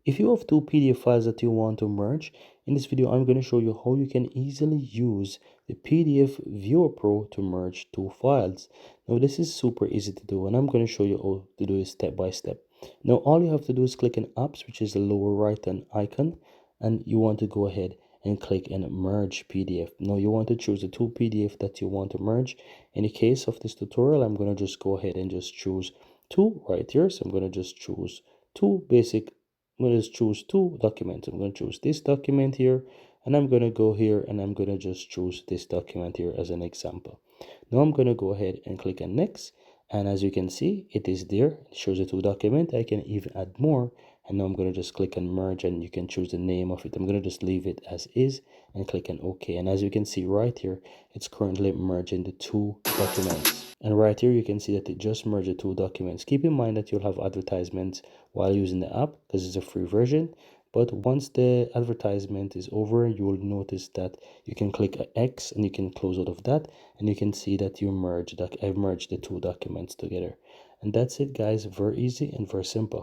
If you have two PDF files that you want to merge, in this video I'm going to show you how you can easily use the PDF Viewer Pro to merge two files. Now this is super easy to do, and I'm going to show you how to do it step by step. Now all you have to do is click on Apps, which is the lower right hand icon, and you want to go ahead and click on Merge PDF. Now you want to choose the two PDF that you want to merge. In the case of this tutorial, I'm going to just go ahead and just choose two right here. So I'm going to just choose two basic. I'm going to just choose two documents. I'm going to choose this document here, and I'm going to go here and I'm going to just choose this document here as an example. Now I'm going to go ahead and click on next, and as you can see, it is there. It shows the two documents. I can even add more, and now I'm going to just click on merge, and you can choose the name of it. I'm going to just leave it as is and click on OK, and as you can see right here, it's currently merging the two documents. And right here, you can see that it just merged the two documents. Keep in mind that you'll have advertisements while using the app because it's a free version. But once the advertisement is over, you will notice that you can click X and you can close out of that. And you can see that you merged, I've merged the two documents together. And that's it, guys. Very easy and very simple.